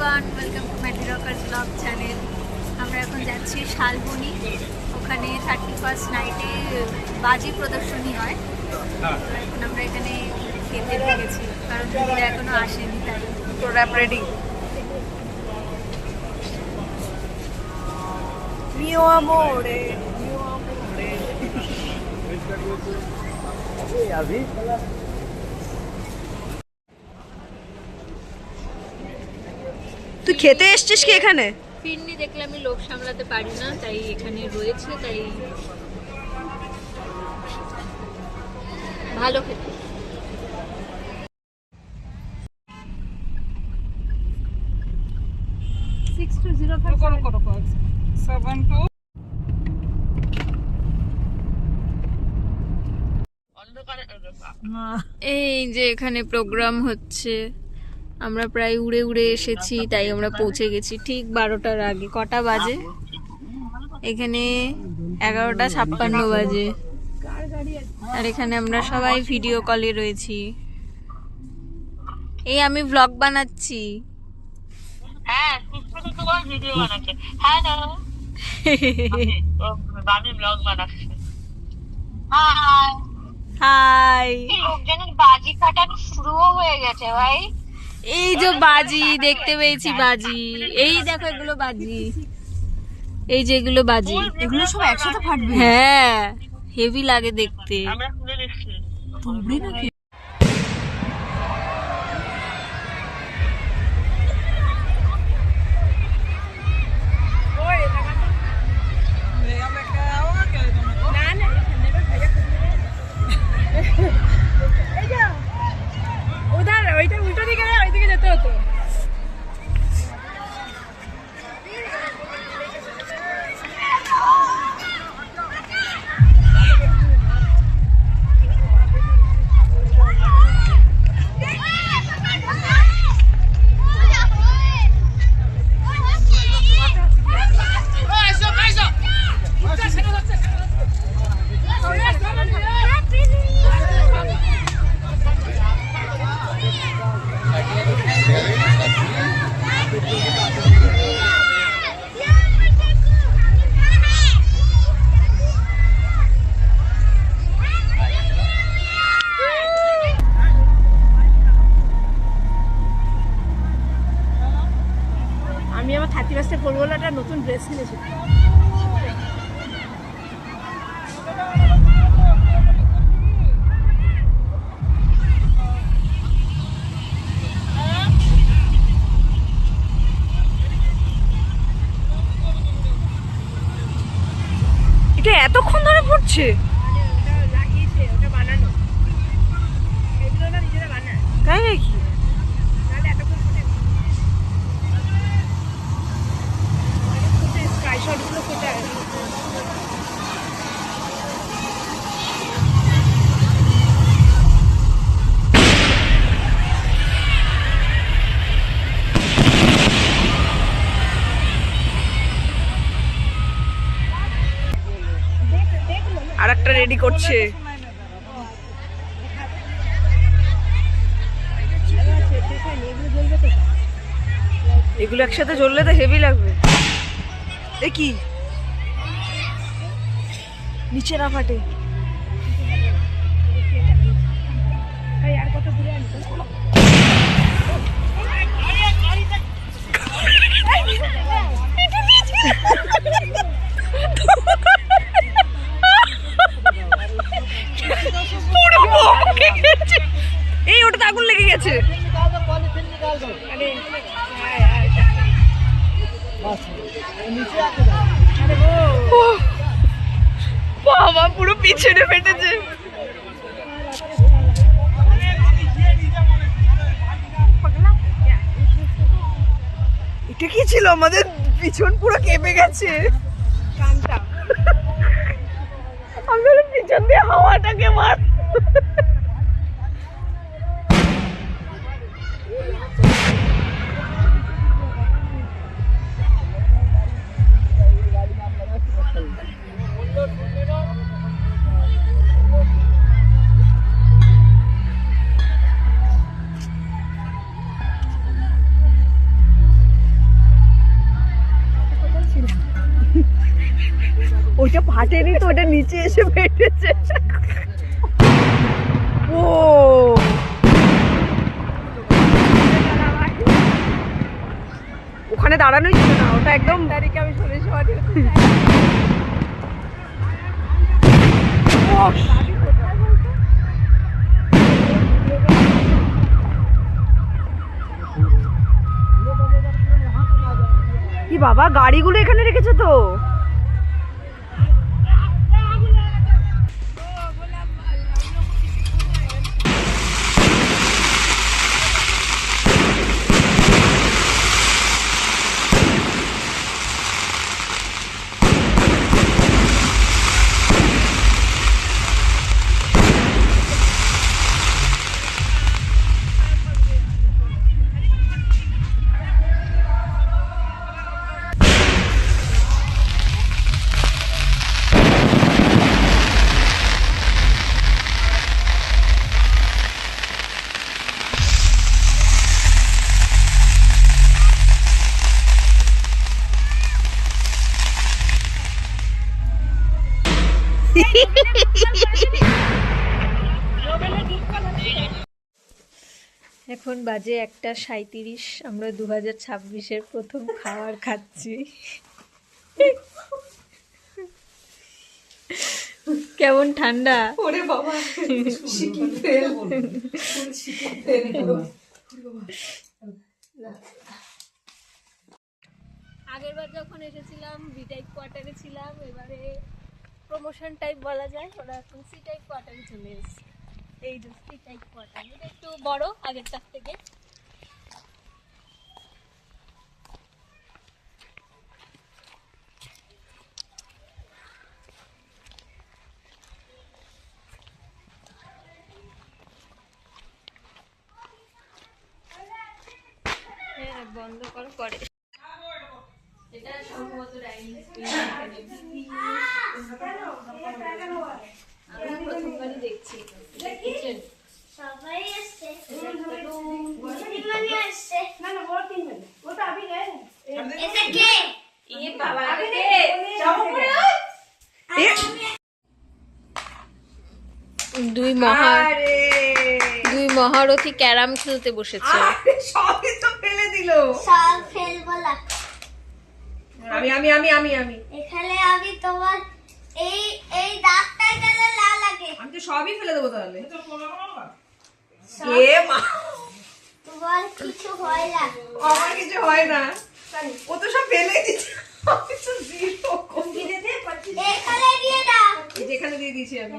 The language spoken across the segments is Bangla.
Everyone, welcome to Matty Rockers blog channel. আমরা এখন যাচ্ছি শালবনি, ওখানে 31st নাইটে বাজি প্রদর্শনী হয়। এখন আমরা এখানে খেতে ঢুকেছি, কারণ দিদিরা এখনো আসেনি, তাই তো rap ready. Mio amore, mio amore. তুই খেতে এসছিস কি এখানে? ফিরনি দেখলে আমি লোক সামলাতে পারি না, তাই এখানে রয়েছে, তাই ভালো খেতে। এই যে এখানে প্রোগ্রাম হচ্ছে, আমরা প্রায় উড়ে উড়ে এসেছি, তাই আমরা পৌঁছে গেছি ঠিক 12টার আগে। কটা বাজে? এখানে 11:56 বাজে। আর এখানে আমরা সবাই ভিডিও কলে রয়েছি। এই আমি ব্লগ বানাচ্ছি। হ্যাঁ, ভিডিও বানাচ্ছে। হ্যাঁ না, আমি ব্লগ বানাচ্ছি। High high. লোকজনের বাজি ফাটানো শুরুও হয়ে গেছে ভাই। এই যে বাজি দেখতে পেয়েছি, বাজি। এই দেখো, এগুলো বাজি, এই যে এগুলো বাজি, এগুলো সব একসাথে ফাটবে? হ্যাঁ, হেভি লাগে দেখতে। আমরা খুলে দিচ্ছি। তুই নাকি? ওইটা উল্টো দিকে, ওইদিকে যেতে হতো। আমি আমার 31 পরবো বলে একটা নতুন ড্রেস কিনেছি। এটা এতক্ষণ ধরে পড়ছে? তাই নাকি? আর একটা রেডি করছে। এগুলো একসাথে জ্বললে তো হেভি লাগবে। এ কি নিচে না ফাটে? আর কত দূরে আনতো? এই ওটাতে আগুন লেগে গেছে। বাবা, পুরো পিছনে ফেটেছে। এটা কি ছিল? আমাদের পিছন পুরো কেঁপে গেছে। আমাদের পিছন দিয়ে হাওয়াটাকে মার। ওইটা ফাটেনি তো, ওটা নিচে এসে ফেটেছে। ও ওখানে দাঁড়ানোই ছিল না, ওটা একদম তারিখে আমি শুনে কি বাবা, গাড়িগুলো এখানে রেখেছে তো। এখন বাজে 1:37, আমরা 2026-এর প্রথম খাবার খাচ্ছি। কেমন ঠান্ডা? ওরে বাবা, আগের বার যখন এসেছিলাম বি টাইপ কোয়ার্টারে ছিলাম, এবারে প্রমোশন টাইপ বলা যায়, ওরা এখন সি টাইপ কোয়ার্টারে চলে এসেছে। এই যে সি টাইপ কোয়ার্টার, এটা একটু বড় আগেরটার থেকে। হ্যাঁ, বন্ধ করো করে। এটা সম্ভবত ডাইনিং স্পেস। আমি প্রথমবারই দেখছি কিচেন। সবাই আসছে, দিদিমণি আসছে। না না, वो 3 बजे, वो तो अभी गए हैं। ऐसे के ये बाबा के जाओ দুই মহারথী ক্যারাম খেলতে বসেছে। সবই তো ফেলে দিল। সব ফেলবো না। আমি আমি আমি আমি আমি এখানে আমি তোমার এই দাগটা যেন না লাগে। আমি তো সবই ফেলে দেবো তাহলে। এ মা, তোমার কিছু হয় না। আমার কিছু হয় না, ও তো সব ফেলে দিচ্ছে। আমি তো জিরো। এখানে দিয়ে দাও। যেখানে দিয়ে দিয়েছি আমি।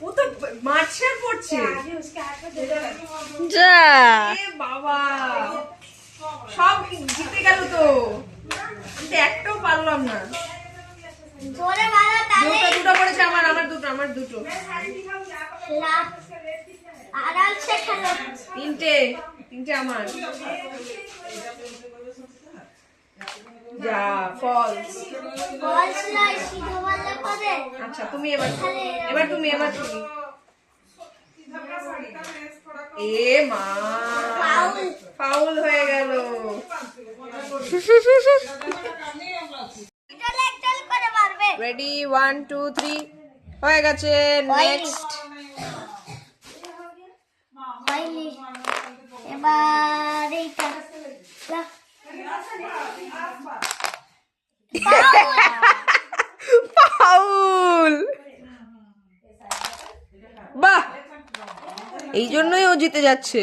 ও তো মারছে আর পড়ছে। যা এ বাবা, সব জিতে গেল তো, আমি তো একটাও পারলাম না। জোরে মারো তাহলে। দুটো পড়েছে আমার, আমার দুটো। আরামসে খেলো। তিনটে আমার। যা ফলস নয়, সিধে বললে পরে। আচ্ছা তুমি এবার তুমি এ মা, ফাউল হয়ে গেল। করে মারবে। রেডি 1 2 3 হয়ে গেছে। নেক্সট এবার এইটা ফাউল। বাহ, এই জন্যই ও জিতে যাচ্ছে।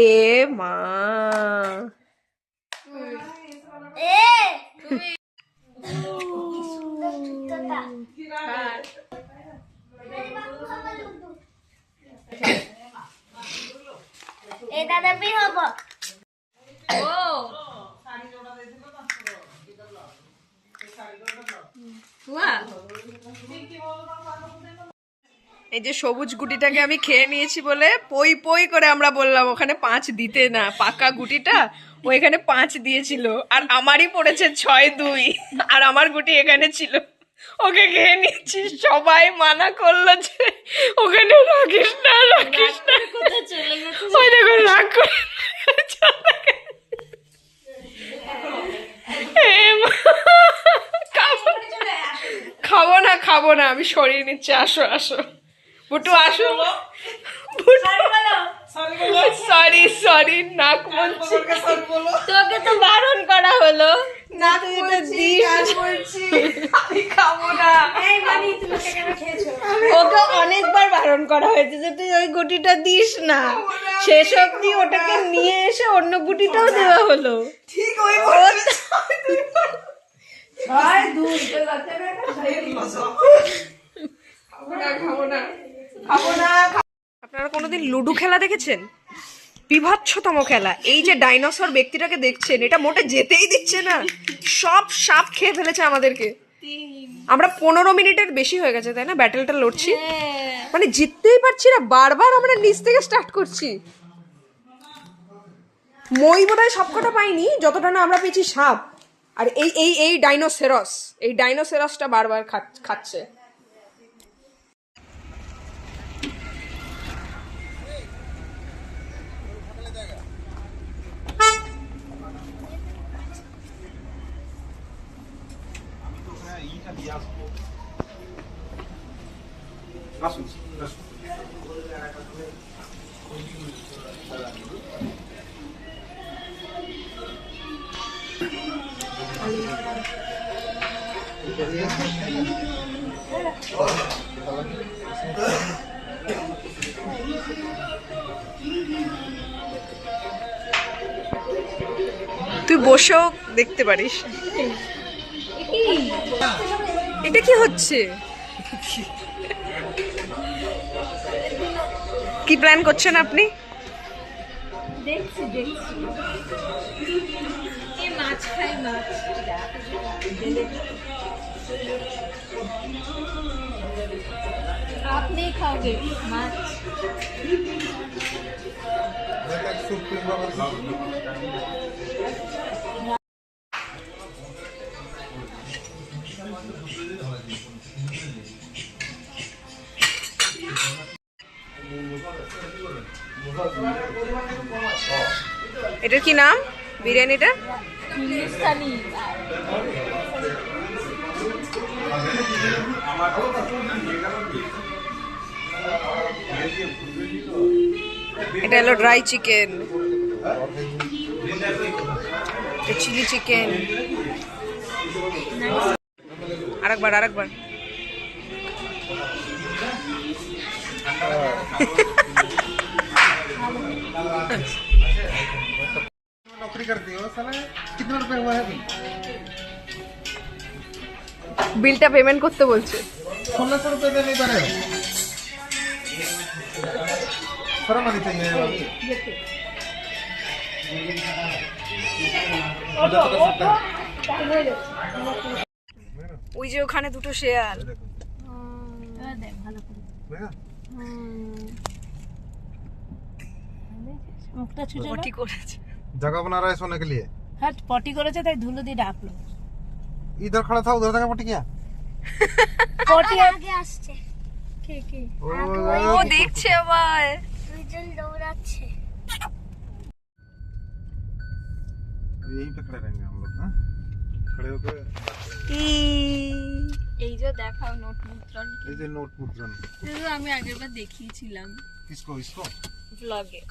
এ মা, এটা দেবি হব। এই যে সবুজ গুটিটাকে আমি খেয়ে নিয়েছি বলে পই পই করে আমরা বললাম ওখানে 5 দিতে না, পাকা গুটিটা ও এখানে 5 দিয়েছিল, আর আমারই পড়েছে 6-2, আর আমার গুটি এখানে ছিল, ওকে খেয়ে নিয়েছি। সবাই মানা করলো যে ওখানে রাখিস না। ওই দেখো রাগ করে আমি সরিয়ে নিচ্ছি, আসো আসো বুটু আসো। সরি সরি, নাক মুছছি। তোকে তো বারণ করা হলো। নাক মুছছি, আর বলছি আমি খাবো না। এই মানি তুমি কেন খেয়েছো? ওকে অনেকবার বারণ করা হয়েছে যে তুই ওই গুটিটা দিস না, শেষ অব্দি ওটাকে নিয়ে এসে অন্য গুটিটাও দেওয়া হলো। ঠিক ওই ছয় দুই তো লাগতে না। খাবো না খাবো না খাবো না। আপনারা কোনোদিন লুডো খেলা দেখেছেন? বিভৎসতম খেলা। এই যে ডাইনোসর ব্যক্তিটাকে দেখছেন, এটা মোটে যেতেই দিচ্ছে না, সব সাপ খেয়ে ফেলেছে আমাদেরকে। আমরা 15 মিনিটের বেশি হয়ে গেছে তাই না ব্যাটেলটা লড়ছি, মানে জিততেই পারছি না, বারবার আমরা নিচ থেকে স্টার্ট করছি। মই বোধহয় সবকটা পাইনি, যতটা না আমরা পেয়েছি সাপ। আর এই এই এই ডাইনোসেরাসটা বারবার খাচ্ছে। তুই বসেও দেখতে পারিস। এটা কি হচ্ছে? কি প্ল্যান করছেন আপনি? দেখছি এ মাছ খাই, মাছ আপনি খাওগে মাছ। এটার কি নাম বিরিয়ানিটা? হিন্দুস্তানি। এটা হলো ড্রাই চিকেন, চিলি চিকেন। আরেকবার नौकरी करती हो साला, कितना रुपए हुआ है? বিলটা পেমেন্ট করতে বলছে। 1600 रुपए दे नहीं पा रहे हो? शर्म आनी चाहिए अभी। ওই যে ওখানে দুটো শেয়াল। দেখ ভালো করে देखा? মুখটা ছুটে পটি করেছে। जगह बना रहा है सोने के लिए। হ্যাঁ পটি করেছে তাই ধুলো দিয়ে ডাকলো। इधर खड़ा था, उधर तक पटी किया। পটি আগে আসছে কে ও দেখছে আবার। দুইজন দৌড়াচ্ছে यहीं पे खड़े रहेंगे हम लोग, हाँ? खड़े होकर এই যে দেখাও নোট মুদ্রণ, ये जो नोट मुद्रण। যেগুলো আমি আগেরবার দেখিয়েছিলাম किसको इसको? ব্লগে।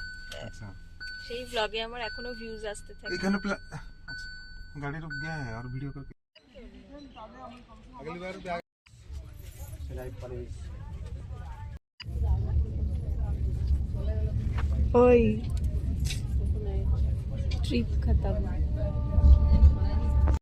अच्छा, সেই ব্লগে আমার এখনো ভিউজ আসতে থাকে। एक अच्छा, गाड़ी रुक गया है और वीडियो करके अगली बार भी ওই ট্রিপ খতম।